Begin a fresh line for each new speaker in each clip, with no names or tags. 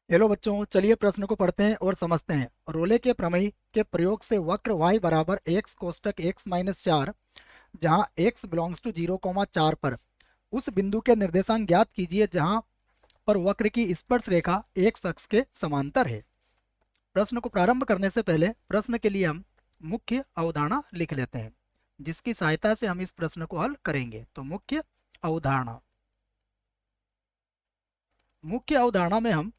Hello बच्चों, चलिए प्रश्न को पढ़ते हैं और समझते हैं। रोले के प्रमेय के प्रयोग से वक्र y बराबर x कोष्टक x माइनस 4 जहाँ x बिलोंग्स टू 0,4 पर उस बिंदु के निर्देशांक ज्ञात कीजिए जहाँ पर वक्र की स्पर्श रेखा x अक्ष के समांतर है। प्रश्न को प्रारंभ करने से पहले प्रश्न के लिए हम मुख्य अवधारणा लिख लेते हैं, जिसकी सहायता से हम इस प्रश्न को हल करेंगे। तो अवधारणा मुख्य अवधारणा में हम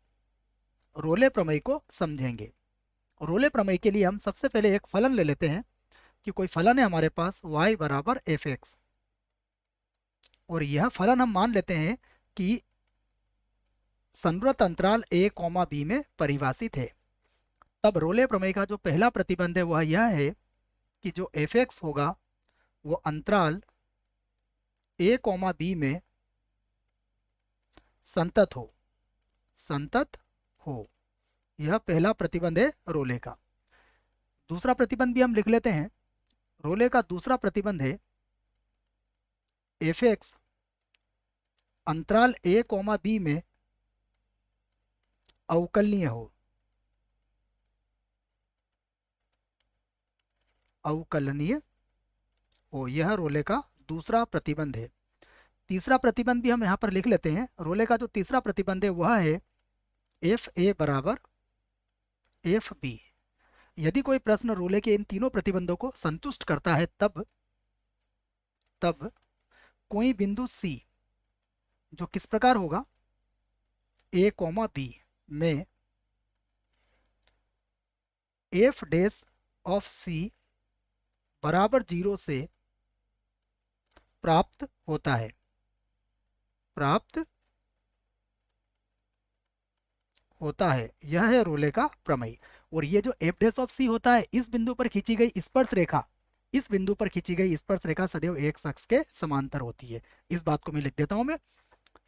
रोले प्रमेय को समझेंगे। रोले प्रमेय के लिए हम सबसे पहले एक फलन ले लेते हैं कि कोई फलन है हमारे पास y बराबर एफ एक्स, और यह फलन हम मान लेते हैं कि संवृत अंतराल a, b में परिभाषित है। तब रोले प्रमेय का जो पहला प्रतिबंध है वह यह है कि जो एफ एक्स होगा वो अंतराल a, b में संतत हो। यह पहला प्रतिबंध है रोले का। दूसरा प्रतिबंध भी हम लिख लेते हैं। रोले का दूसरा प्रतिबंध है एफ एक्स अंतराल a, b में अवकलनीय हो। यह रोले का दूसरा प्रतिबंध है। तीसरा प्रतिबंध भी हम यहाँ पर लिख लेते हैं। रोले का जो तीसरा प्रतिबंध है वह है एफ ए बराबर एफ बी। यदि कोई प्रश्न रोले के इन तीनों प्रतिबंधों को संतुष्ट करता है तब कोई बिंदु C जो किस प्रकार होगा a, b में f डैश ऑफ C बराबर 0 से प्राप्त होता है। यह है रोले का प्रमेय। और ये जो f डैश ऑफ C होता है, इस बिंदु पर खींची गई स्पर्श रेखा सदैव एक अक्ष के समांतर होती है। इस बात को मैं लिख देता हूं मैं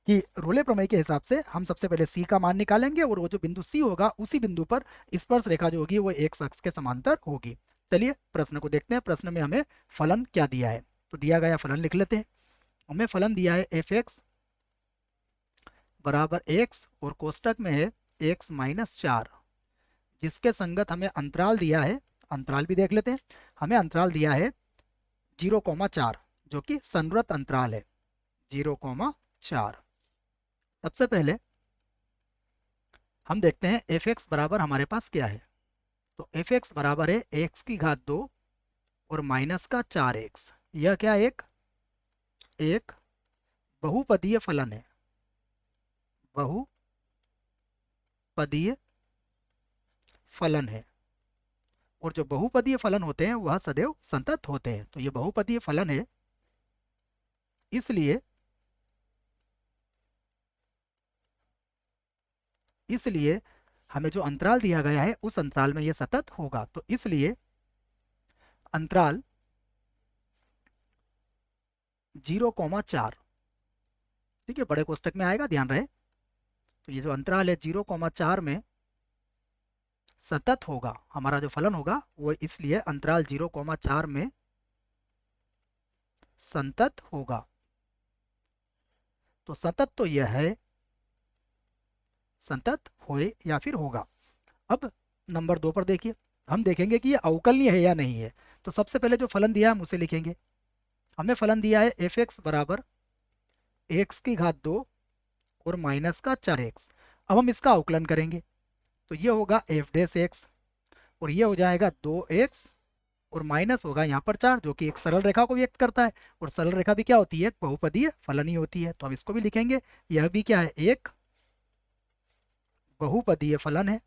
कि रोले प्रमेय के हिसाब से हम सबसे पहले C का मान निकालेंगे और वो जो बिंदु C होगा उसी बिंदु पर स्पर्श रेखा जो होगी वो एक अक्ष के समांतर होगी। चलिए प्रश्न को देखते हैं। प्रश्न में हमें फलन क्या दिया है, तो दिया गया फलन लिख लेते हैं। हमें फलन दिया है एफ एक्स बराबर एक्स और कोष्टक में है x माइनस 4, जिसके संगत हमें अंतराल दिया है। अंतराल भी देख लेते हैं। हमें अंतराल दिया है 0,4 जो कि संवृत अंतराल है 0,4। सबसे पहले हम देखते हैं एफ एक्स बराबर हमारे पास क्या है। तो एफ एक्स बराबर है x की घात 2 और माइनस का 4x। यह क्या है? एक बहुपदीय फलन है। और जो बहुपदीय फलन होते हैं वह सदैव संतत होते हैं। तो ये बहुपदीय फलन है, इसलिए हमें जो अंतराल दिया गया है उस अंतराल में यह सतत होगा। तो इसलिए अंतराल 0,4, ठीक है, बड़े कोष्टक में आएगा, ध्यान रहे। तो ये जो अंतराल है 0,4 में सतत होगा। हमारा जो फलन होगा वो इसलिए अंतराल 0,4 में संतत होगा। तो सतत तो यह है, संतत होए या फिर होगा। अब नंबर 2 पर देखिए, हम देखेंगे कि ये अवकलनीय है या नहीं है। तो सबसे पहले जो फलन दिया है हम उसे लिखेंगे। हमें फलन दिया है एफ एक्स बराबर एक्स की घात 2 और माइनस का 4x। अब हम इसका अवकलन करेंगे तो ये होगा एफ डैश एक्स और ये हो जाएगा 2x और माइनस होगा यहाँ पर 4 जो कि एक सरल रेखा को व्यक्त करता है। और सरल रेखा भी क्या होती है? बहुपदीय फलन ही होती है। तो हम इसको भी लिखेंगे। यह भी क्या है? एक बहुपदीय फलन है।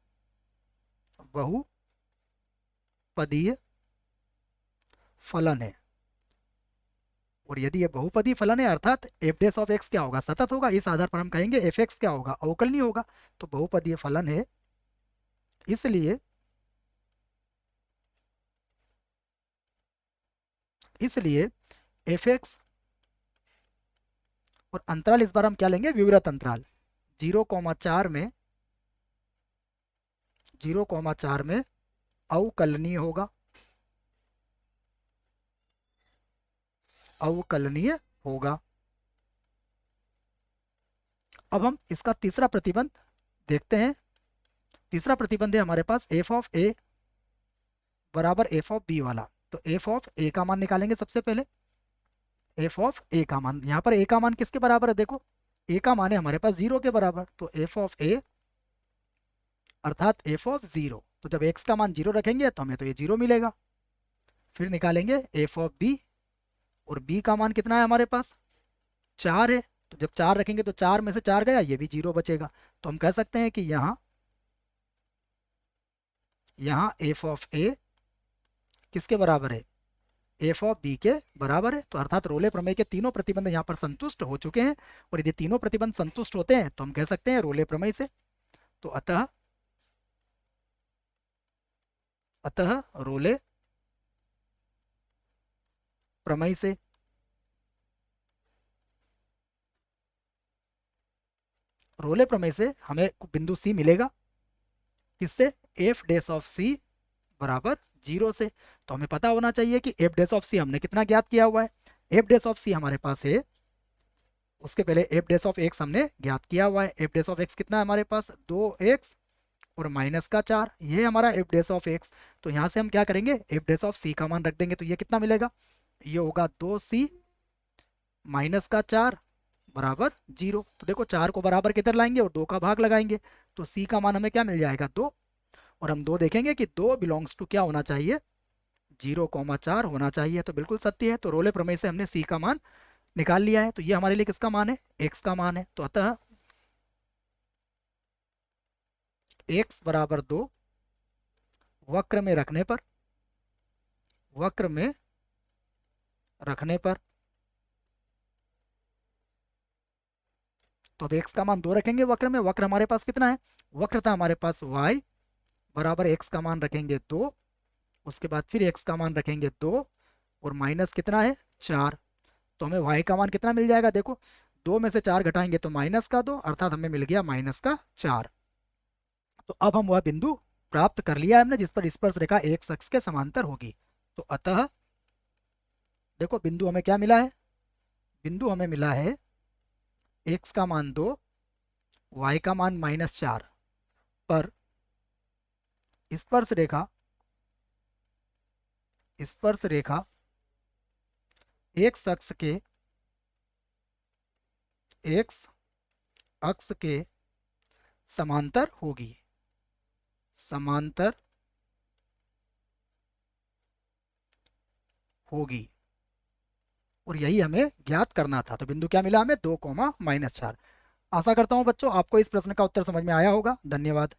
और यदि ये बहुपदीय फलन है अर्थात एफ डैश ऑफ एक्स क्या होगा? सतत होगा। इस आधार पर हम कहेंगे एफ एक्स क्या होगा? अवकलनीय होगा। तो बहुपदीय फलन है, इसलिए एफ एक्स और अंतराल इस बार हम क्या लेंगे? विवृत अंतराल 0,4 में अवकलनीय होगा। अब हम इसका तीसरा प्रतिबंध देखते हैं। तीसरा प्रतिबंध है हमारे पास एफ ऑफ ए बराबर एफ ऑफ बी वाला। तो एफ ऑफ ए का मान निकालेंगे सबसे पहले। एफ ऑफ ए का मान, यहाँ पर ए का मान किसके बराबर है, देखो ए का मान है हमारे पास 0 के बराबर, तो एफ ऑफ ए अर्थात एफ ऑफ 0। तो जब एक्स का मान 0 रखेंगे तो हमें तो ये 0 मिलेगा। फिर निकालेंगे एफ ऑफ बी, और बी का मान कितना है हमारे पास 4 है। तो जब 4 रखेंगे तो 4 में से 4 गया, ये भी 0 बचेगा। तो हम कह सकते हैं कि यहाँ एफ ऑफ ए किसके बराबर है, एफ ऑफ बी के बराबर है। तो अर्थात रोले प्रमेय के तीनों प्रतिबंध यहाँ पर संतुष्ट हो चुके हैं, और यदि तीनों प्रतिबंध संतुष्ट होते हैं तो हम कह सकते हैं रोले प्रमेय से। तो अतः रोले प्रमेय से हमें बिंदु सी मिलेगा, किससे, एफ डैश ऑफ सी बराबर 0 से। तो हमें पता होना चाहिए कि एफ डैश ऑफ सी हमने कितना ज्ञात किया हुआ है, एफ डैश ऑफ सी हमारे पास है, उसके पहले एफ डैश ऑफ एक्स हमने ज्ञात किया हुआ है। एफ डैश ऑफ एक्स कितना है हमारे पास 2x और माइनस का 4, ये है हमारा एफ डैश ऑफ एक्स। तो यहाँ से हम क्या करेंगे, एफ डैश ऑफ सी का मान रख देंगे, तो ये कितना मिलेगा, ये होगा 2c माइनस का 4 बराबर 0। तो देखो 4 को बराबर किधर लाएंगे और 2 का भाग लगाएंगे, तो c का मान हमें क्या मिल जाएगा 2। और हम 2 देखेंगे कि 2 बिलोंग्स टू क्या होना चाहिए, 0,4 होना चाहिए। तो बिल्कुल सत्य है। तो रोले प्रमेय से हमने c का मान निकाल लिया है। तो ये हमारे लिए किसका मान है, x का मान है। तो अतः x बराबर 2 वक्र में रखने पर तो अब x का मान 2 रखेंगे वक्र में। वक्र हमारे पास कितना है, वक्र था हमारे पास y बराबर x का मान रखेंगे 2, उसके बाद फिर x का मान रखेंगे 2, और माइनस कितना है 4। तो हमें y का मान कितना मिल जाएगा, देखो 2 में से 4 घटाएंगे तो माइनस का 2, अर्थात हमें मिल गया माइनस का 4। तो अब हम वह बिंदु प्राप्त कर लिया हमने जिस पर स्पर्श रेखा एक अक्ष के समांतर होगी। तो अतः देखो बिंदु हमें क्या मिला है, बिंदु हमें मिला है x का मान 2, y का मान -4 पर स्पर्श रेखा x अक्ष के समांतर होगी, और यही हमें ज्ञात करना था। तो बिंदु क्या मिला हमें 2, -4। आशा करता हूं बच्चों आपको इस प्रश्न का उत्तर समझ में आया होगा। धन्यवाद।